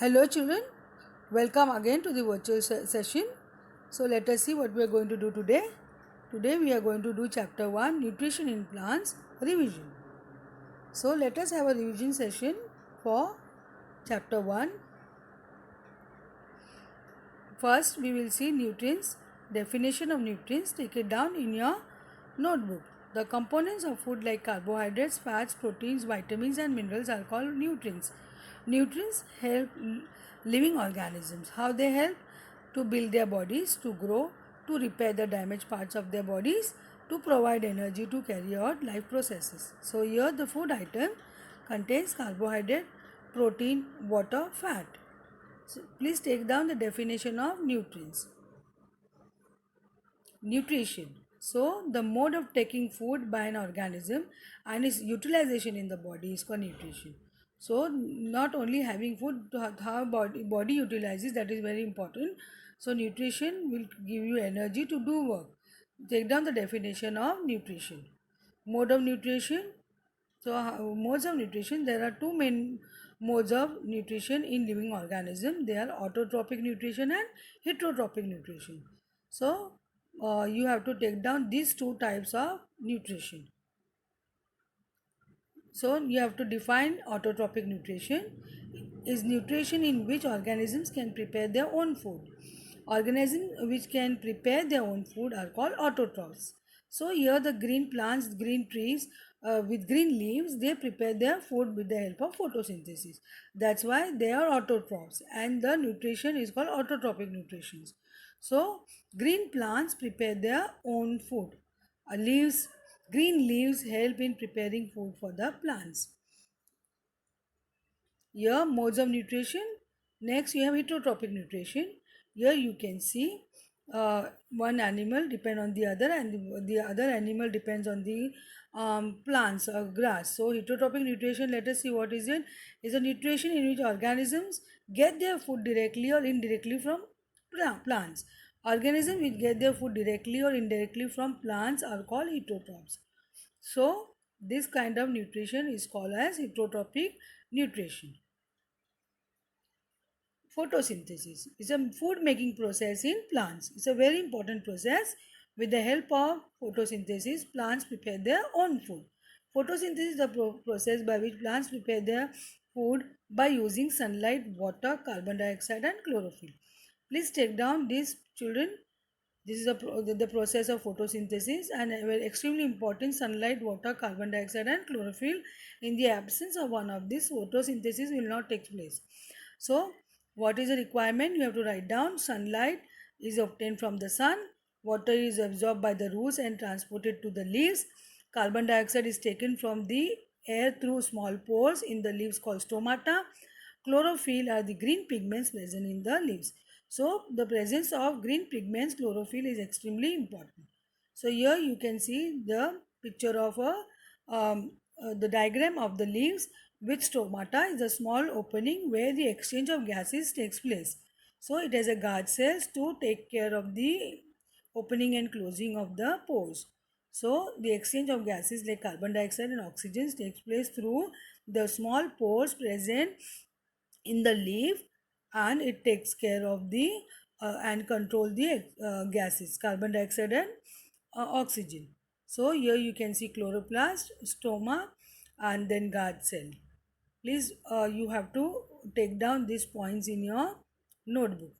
Hello children, welcome again to the virtual session. So let us see what we are going to do today. Today we are going to do chapter 1 Nutrition in Plants revision. So let us have a revision session for chapter 1. First we will see nutrients, definition of nutrients. Take it down in your notebook. The components of food like carbohydrates, fats, proteins, vitamins and minerals are called nutrients. Nutrients help living organisms. How they help? To build their bodies, to grow, to repair the damaged parts of their bodies, to provide energy to carry out life processes. So here the food item contains carbohydrate, protein, water, fat. So please take down the definition of nutrients. Nutrition. So the mode of taking food by an organism and its utilization in the body is called nutrition. So not only having food, how body utilizes, that is very important. So nutrition will give you energy to do work. Take down the definition of nutrition. Mode of nutrition. So modes of nutrition, there are two main modes of nutrition in living organism. They are autotrophic nutrition and heterotrophic nutrition. So you have to take down these two types of nutrition. So you have to define autotrophic nutrition is nutrition in which organisms can prepare their own food. Organisms which can prepare their own food are called autotrophs. So here the green plants, green trees with green leaves, they prepare their food with the help of photosynthesis. That's why they are autotrophs, and the nutrition is called autotrophic nutrition. So green plants prepare their own food. Leaves, green leaves help in preparing food for the plants. Here modes of nutrition. Next you have heterotrophic nutrition. Here you can see one animal depend on the other, and the other animal depends on the plants or grass. So heterotrophic nutrition, let us see what is it. Is a nutrition in which organisms get their food directly or indirectly from plants. Organisms which get their food directly or indirectly from plants are called heterotrophs. So this kind of nutrition is called as heterotrophic nutrition. Photosynthesis is a food making process in plants. It's a very important process. With the help of photosynthesis, plants prepare their own food. Photosynthesis is the process by which plants prepare their food by using sunlight, water, carbon dioxide and chlorophyll. Please take down these children. This is the process of photosynthesis, and extremely important: sunlight, water, carbon dioxide and chlorophyll. In the absence of one of these, photosynthesis will not take place. So what is the requirement? You have to write down: sunlight is obtained from the sun, water is absorbed by the roots and transported to the leaves, carbon dioxide is taken from the air through small pores in the leaves called stomata, chlorophyll are the green pigments present in the leaves. So the presence of green pigments, chlorophyll, is extremely important. So here you can see the picture of the diagram of the leaves with stomata is a small opening where the exchange of gases takes place. So it has a guard cells to take care of the opening and closing of the pores. So the exchange of gases like carbon dioxide and oxygen takes place through the small pores present in the leaf, and it takes care of the and control the gases carbon dioxide and oxygen. So here you can see chloroplast, stoma and then guard cell. Please you have to take down these points in your notebook.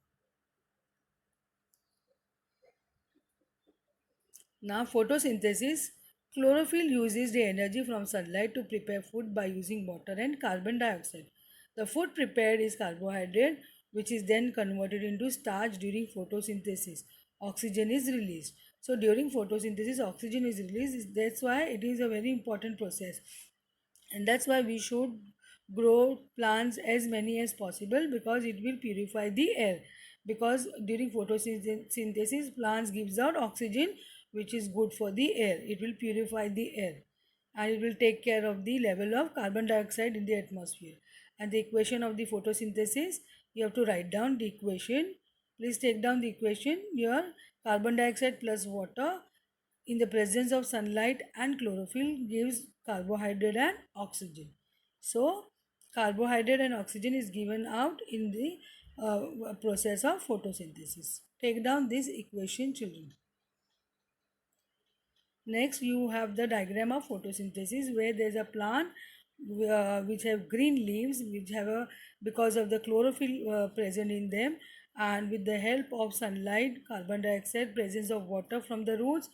Now photosynthesis. Chlorophyll uses the energy from sunlight to prepare food by using water and carbon dioxide. The food prepared is carbohydrate, which is then converted into starch during photosynthesis. Oxygen is released. So during photosynthesis oxygen is released. That's why it is a very important process. And that's why we should grow plants as many as possible, because it will purify the air. Because during photosynthesis plants gives out oxygen, which is good for the air. It will purify the air, and it will take care of the level of carbon dioxide in the atmosphere. And the equation of the photosynthesis, you have to write down the equation. Please take down the equation here. Carbon dioxide plus water in the presence of sunlight and chlorophyll gives carbohydrate and oxygen. So carbohydrate and oxygen is given out in the process of photosynthesis. Take down this equation, children. Next, you have the diagram of photosynthesis where there is a plant which have green leaves, which have a because of the chlorophyll present in them, and with the help of sunlight, carbon dioxide, presence of water from the roots,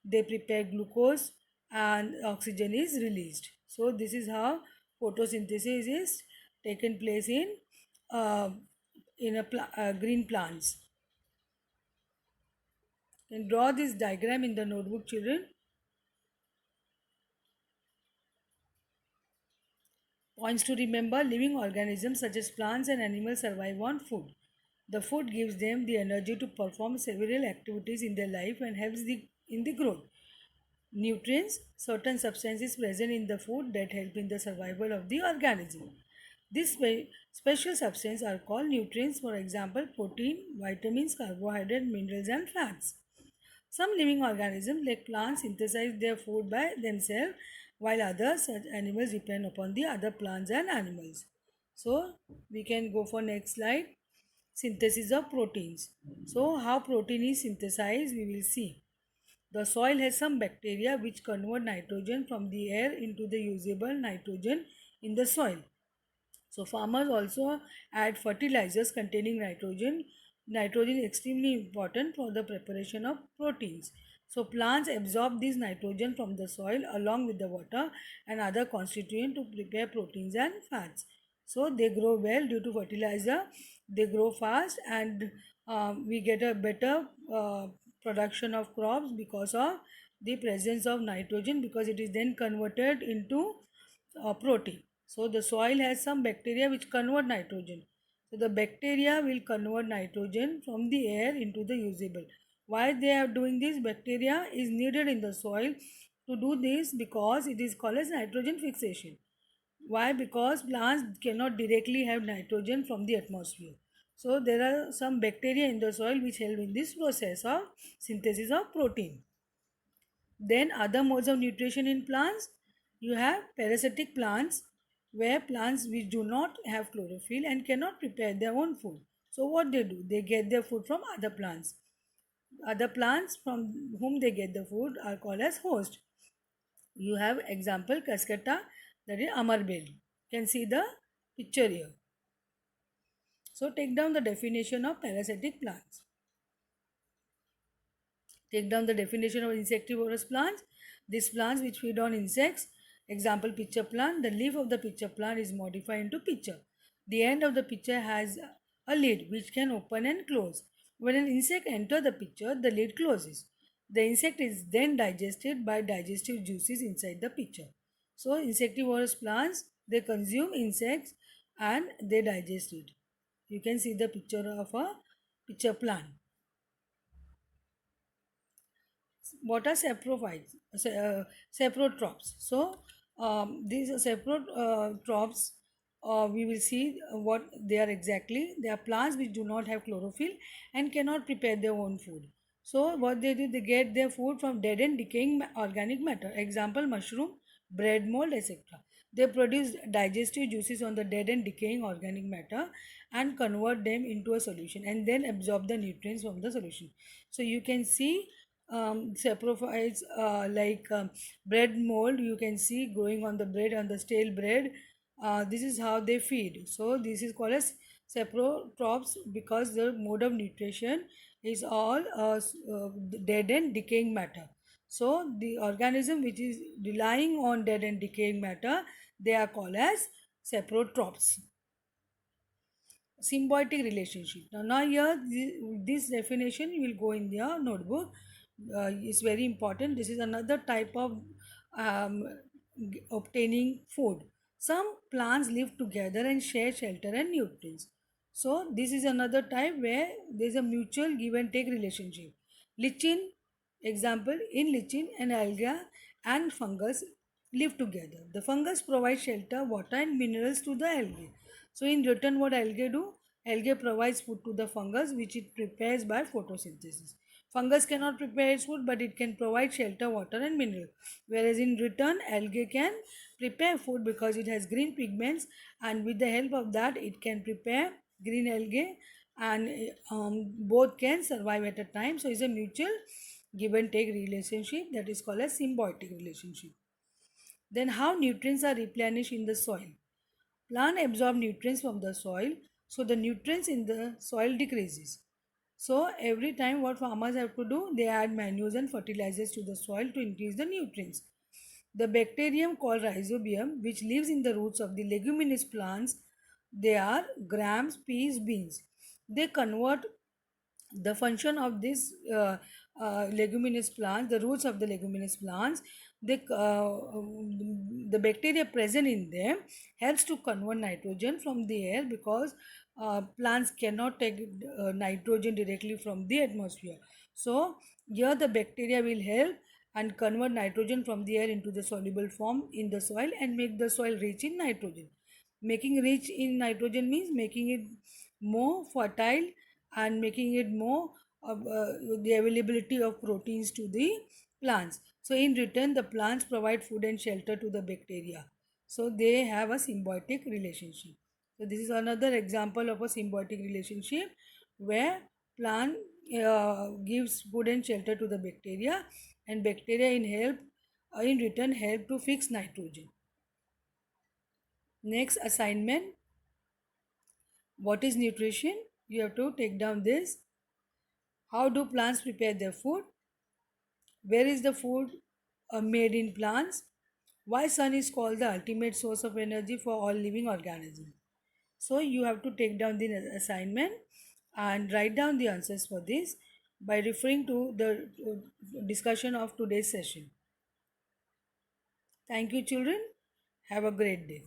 they prepare glucose and oxygen is released. So this is how photosynthesis is taken place uh, in green plants. And draw this diagram in the notebook, children. Points to remember: living organisms such as plants and animals survive on food. The food gives them the energy to perform several activities in their life and helps in the growth. Nutrients: certain substances present in the food that help in the survival of the organism. These special substances are called nutrients, for example, protein, vitamins, carbohydrates, minerals, and fats. Some living organisms like plants synthesize their food by themselves, while others, such animals, depend upon the other plants and animals. So we can go for next slide. Synthesis of proteins. So how protein is synthesized we will see. The soil has some bacteria which convert nitrogen from the air into the usable nitrogen in the soil. So farmers also add fertilizers containing nitrogen. Nitrogen is extremely important for the preparation of proteins. So plants absorb this nitrogen from the soil along with the water and other constituents to prepare proteins and fats. So they grow well due to fertilizer. They grow fast and we get a better production of crops because of the presence of nitrogen, because it is then converted into protein. So the soil has some bacteria which convert nitrogen. So the bacteria will convert nitrogen from the air into the usable. Why they are doing this? Bacteria is needed in the soil to do this because it is called as nitrogen fixation. Why? Because plants cannot directly have nitrogen from the atmosphere. So there are some bacteria in the soil which help in this process of synthesis of protein. Then other modes of nutrition in plants, you have parasitic plants, where plants which do not have chlorophyll and cannot prepare their own food. So what they do? They get their food from other plants. Other plants from whom they get the food are called as host. You have example Cascata, that is Amarbel. You can see the picture here. So take down the definition of parasitic plants. Take down the definition of insectivorous plants. These plants which feed on insects. Example, pitcher plant. The leaf of the pitcher plant is modified into pitcher. The end of the pitcher has a lid which can open and close. When an insect enters the pitcher, the lid closes. The insect is then digested by digestive juices inside the pitcher. So insectivorous plants, they consume insects and they digest it. You can see the picture of a pitcher plant. What are saprophytes? Saprotrophs. So these saprotrophs, we will see what they are exactly. They are plants which do not have chlorophyll and cannot prepare their own food. So what they do, they get their food from dead and decaying organic matter. Example, mushroom, bread mold, etc. They produce digestive juices on the dead and decaying organic matter and convert them into a solution and then absorb the nutrients from the solution. So you can see saprophytes like bread mold, you can see growing on the bread, on the stale bread. This is how they feed. So this is called as saprotrophs because the mode of nutrition is all dead and decaying matter. So the organism which is relying on dead and decaying matter, they are called as saprotrophs. Symbiotic relationship. Now here this definition will go in your notebook. It's very important. This is another type of um, obtaining food. Some plants live together and share shelter and nutrients. So this is another type where there is a mutual give and take relationship. Lichen, example, in lichen and alga and fungus live together. The fungus provides shelter, water and minerals to the algae. So in return, what algae do? Algae provides food to the fungus which it prepares by photosynthesis. Fungus cannot prepare its food, but it can provide shelter, water and mineral. Whereas in return, algae can prepare food because it has green pigments, and with the help of that it can prepare green algae, and both can survive at a time. So it's a mutual give and take relationship that is called a symbiotic relationship. Then how nutrients are replenished in the soil. Plant absorb nutrients from the soil, so the nutrients in the soil decreases. So every time what farmers have to do, they add manures and fertilizers to the soil to increase the nutrients. The bacterium called rhizobium, which lives in the roots of the leguminous plants, they are grams, peas, beans. They convert the function of this leguminous plants, the roots of the leguminous plants, the bacteria present in them helps to convert nitrogen from the air, because plants cannot take nitrogen directly from the atmosphere. So here the bacteria will help and convert nitrogen from the air into the soluble form in the soil and make the soil rich in nitrogen. Making rich in nitrogen means making it more fertile and making it more the availability of proteins to the plants. So in return, the plants provide food and shelter to the bacteria. So they have a symbiotic relationship. So this is another example of a symbiotic relationship where plant gives food and shelter to the bacteria, and bacteria in return help to fix nitrogen. Next assignment, what is nutrition? You have to take down this. How do plants prepare their food? Where is the food made in plants? Why sun is called the ultimate source of energy for all living organisms? So you have to take down the assignment and write down the answers for this by referring to the discussion of today's session. Thank you, children. Have a great day.